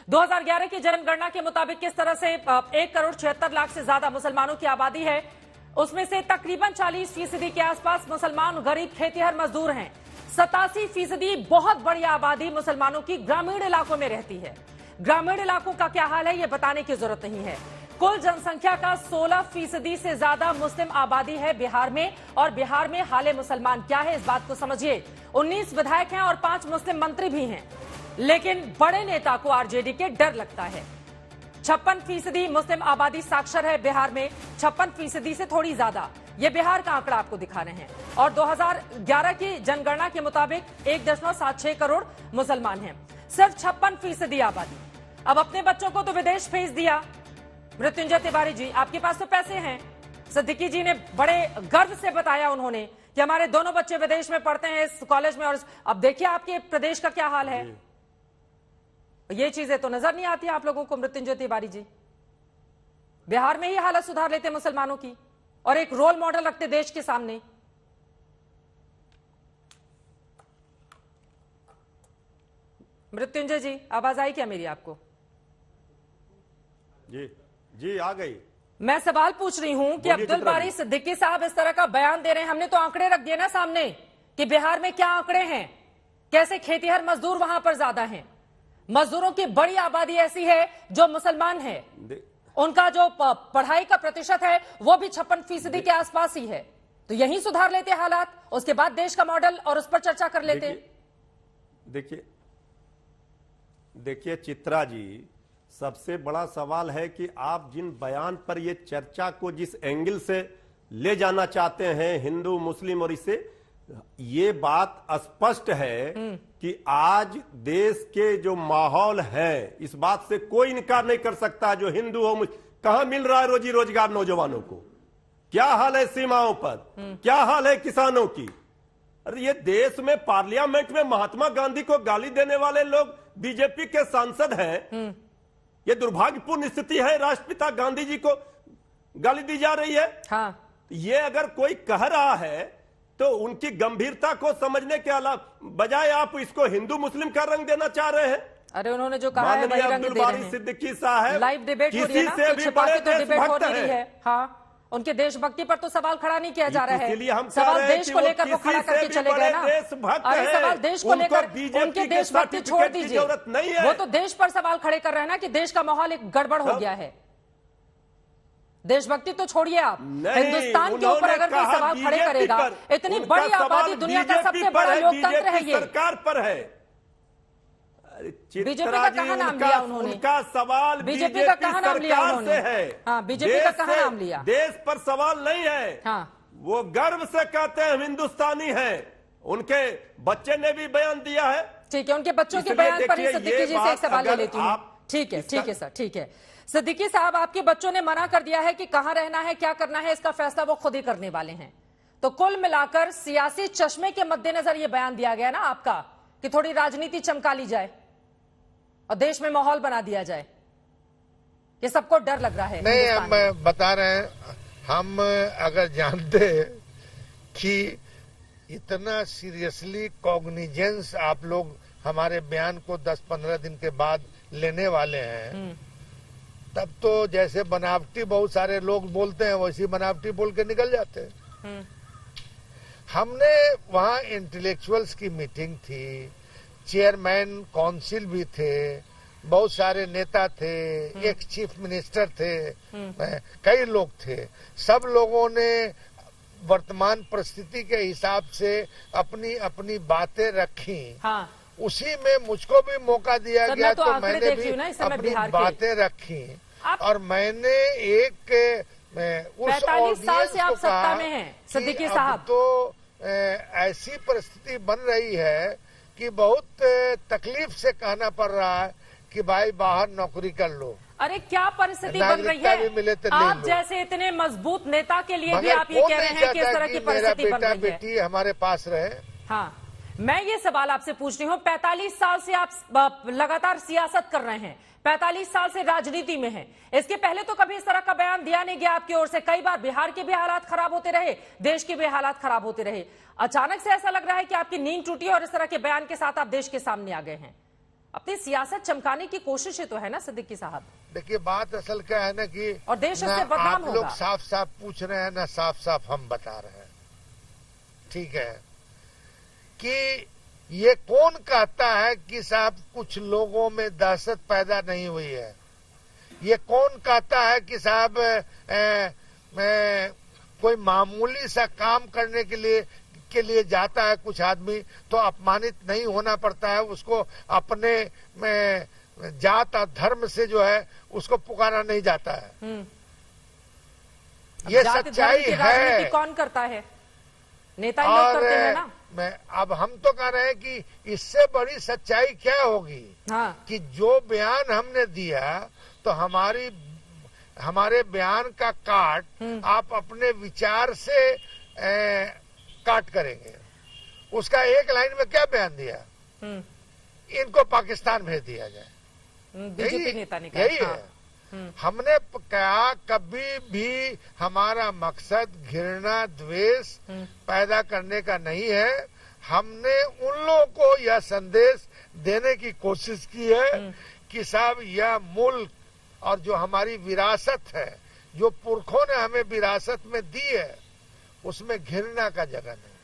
2011 की जनगणना के मुताबिक किस तरह से 1,76,00,000 से ज्यादा मुसलमानों की आबादी है, उसमें से तकरीबन 40% के आसपास मुसलमान गरीब खेतीहर मजदूर हैं। 87% बहुत बड़ी आबादी मुसलमानों की ग्रामीण इलाकों में रहती है। ग्रामीण इलाकों का क्या हाल है, यह बताने की जरूरत नहीं है। कुल जनसंख्या का 16% से ज्यादा मुस्लिम आबादी है बिहार में, और बिहार में हाले मुसलमान क्या है इस बात को समझिए। 19 विधायक हैं और 5 मुस्लिम मंत्री भी हैं, लेकिन बड़े नेता को आरजेडी के डर लगता है। 56% मुस्लिम आबादी साक्षर है बिहार में, 56% से थोड़ी ज्यादा। ये बिहार का आंकड़ा आपको दिखा रहे हैं। और 2011 की जनगणना के मुताबिक 1.76 करोड़ मुसलमान हैं, सिर्फ 56% आबादी। अब अपने बच्चों को तो विदेश भेज दिया। मृत्युंजय तिवारी जी, आपके पास तो पैसे हैं। सिद्दीकी जी ने बड़े गर्व से बताया उन्होंने कि हमारे दोनों बच्चे विदेश में पढ़ते हैं इस कॉलेज में, और अब देखिए आपके प्रदेश का क्या हाल है। ये चीजें तो नजर नहीं आती आप लोगों को। मृत्युंजय तिवारी जी, बिहार में ही हालत सुधार लेते मुसलमानों की और एक रोल मॉडल रखते देश के सामने। मृत्युंजय जी, आवाज आई क्या मेरी आपको? जी आ गई। मैं सवाल पूछ रही हूं कि अब्दुल बारी सिद्दीकी साहब इस तरह का बयान दे रहे हैं, हमने तो आंकड़े रख दिए ना सामने कि बिहार में क्या आंकड़े हैं, कैसे खेतीहर मजदूर वहां पर ज्यादा हैं। मजदूरों की बड़ी आबादी ऐसी है जो मुसलमान है, उनका जो पढ़ाई का प्रतिशत है वो भी 56% के आसपास ही है। तो यही सुधार लेते हालात, उसके बाद देश का मॉडल और उस पर चर्चा कर लेते। देखिए चित्रा जी, सबसे बड़ा सवाल है कि आप जिन बयान पर ये चर्चा को जिस एंगल से ले जाना चाहते हैं, हिंदू मुस्लिम और इससे, ये बात स्पष्ट है कि आज देश के जो माहौल है, इस बात से कोई इनकार नहीं कर सकता, जो हिंदू हो, कहां मिल रहा है रोजी रोजगार नौजवानों को, क्या हाल है सीमाओं पर, क्या हाल है किसानों की। अरे ये देश में पार्लियामेंट में महात्मा गांधी को गाली देने वाले लोग बीजेपी के सांसद हैं। ये दुर्भाग्यपूर्ण स्थिति है, राष्ट्रपिता गांधी जी को गाली दी जा रही है। हाँ। ये अगर कोई कह रहा है तो उनकी गंभीरता को समझने के अलावा बजाय आप इसको हिंदू मुस्लिम का रंग देना चाह रहे हैं। अरे उन्होंने जो कहा है वही रंग दे रहे हैं। सिद्दीकी साहब लाइव डिबेट हो रही है ना, किसी से भी बड़े देशभक्त है। हाँ, उनके देशभक्ति पर तो सवाल खड़ा नहीं किया जा रहा है। इसलिए हम सवाल देश को लेकर वो खड़ा करके चले गए ना। अरे सवाल देश को लेकर, उनके देशभक्ति छोड़ दीजिए, वो तो देश पर सवाल खड़े कर रहे हैं ना कि देश का माहौल एक गड़बड़ हो गया है। देशभक्ति तो छोड़िए आप, हिंदुस्तान के ऊपर अगर कोई सवाल खड़े करेगा, इतनी बड़ी आबादी, दुनिया का सबसे बड़ा लोकतंत्र है ये, सरकार पर है। बीजेपी का कहाँ नाम लिया उन्होंने? उनका सवाल बीजेपी का कहाँ नाम लिया उन्होंने? हाँ, बीजेपी का कहाँ नाम लिया? देश पर सवाल नहीं है। हाँ, वो गर्व से कहते हैं हिंदुस्तानी हैं। उनके बच्चे ने भी बयान दिया है। ठीक है, उनके बच्चों के बयान पर ही सिद्दीकी जी से एक सवाल ले लेती हूँ। ठीक है सर, ठीक है। सिद्दीकी साहब, आपके बच्चों ने मना कर दिया है कि कहां रहना है, क्या करना है, इसका फैसला वो खुद ही करने वाले हैं। तो कुल मिलाकर सियासी चश्मे के मद्देनजर ये बयान दिया गया ना आपका कि थोड़ी राजनीति चमका ली जाए और देश में माहौल बना दिया जाए। ये सबको डर लग रहा है। नहीं, हम बता रहे हैं, हम अगर जानते कि इतना सीरियसली कॉग्निजेंस आप लोग हमारे बयान को 10-15 दिन के बाद लेने वाले हैं, तब तो जैसे बनावटी बहुत सारे लोग बोलते हैं वैसी बनावटी बोल के निकल जाते हैं। हमने वहाँ इंटेलेक्चुअल्स की मीटिंग थी, चेयरमैन काउंसिल भी थे, बहुत सारे नेता थे, एक चीफ मिनिस्टर थे, कई लोग थे। सब लोगों ने वर्तमान परिस्थिति के हिसाब से अपनी अपनी बातें रखी। हाँ। उसी में मुझको भी मौका दिया गया, तो मैंने भी अपनी बातें रखी। और मैंने एक उस 45 साल से आप सत्ता में हैं सिद्दीकी साहब, तो ऐसी परिस्थिति बन रही है कि बहुत तकलीफ से कहना पड़ रहा है कि भाई बाहर नौकरी कर लो। अरे क्या परिस्थिति बन रही है? मिले तो आप जैसे इतने मजबूत नेता के लिए भी आप ये कह रहे हैं कि इस तरह की परिस्थिति बन रही है। बेटी हमारे पास रहे। हाँ, मैं ये सवाल आपसे पूछ रही हूँ, 45 साल से आप लगातार सियासत कर रहे हैं, 45 साल से राजनीति में हैं। इसके पहले तो कभी इस तरह का बयान दिया नहीं गया आपकी ओर से। कई बार बिहार के भी हालात खराब होते रहे, देश के भी हालात खराब होते रहे। अचानक से ऐसा लग रहा है कि आपकी नींद टूटी और इस तरह के बयान के साथ आप देश के सामने आ गए हैं। अपनी सियासत चमकाने की कोशिश ही तो है ना सिद्दीकी साहब। देखिए बात असल क्या है ना कि और देश ना इससे बदनाम आप लोग होगा। साफ साफ पूछ रहे हैं ना साफ साफ हम बता रहे हैं, ठीक है, कि ये कौन कहता है कि साहब कुछ लोगों में दहशत पैदा नहीं हुई है? ये कौन कहता है कि साहब कोई मामूली सा काम करने के लिए जाता है कुछ आदमी तो अपमानित नहीं होना पड़ता है, उसको अपने जात और धर्म से जो है उसको पुकारा नहीं जाता है। ये सच्चाई है। कौन करता है? नेता ही लोग करते हैं ना। अब हम तो कह रहे हैं कि इससे बड़ी सच्चाई क्या होगी। हाँ। कि जो बयान हमने दिया तो हमारे बयान का काट आप अपने विचार से काट करेंगे। उसका एक लाइन में क्या बयान दिया? इनको पाकिस्तान भेज दिया जाए, बीजेपी नेता ने कहा। यही है। हमने कहा कभी भी हमारा मकसद घृणा द्वेष पैदा करने का नहीं है। हमने उन लोगों को यह संदेश देने की कोशिश की है कि साहब यह मुल्क और जो हमारी विरासत है, जो पुरखों ने हमें विरासत में दी है, उसमें घृणा का जगह नहीं।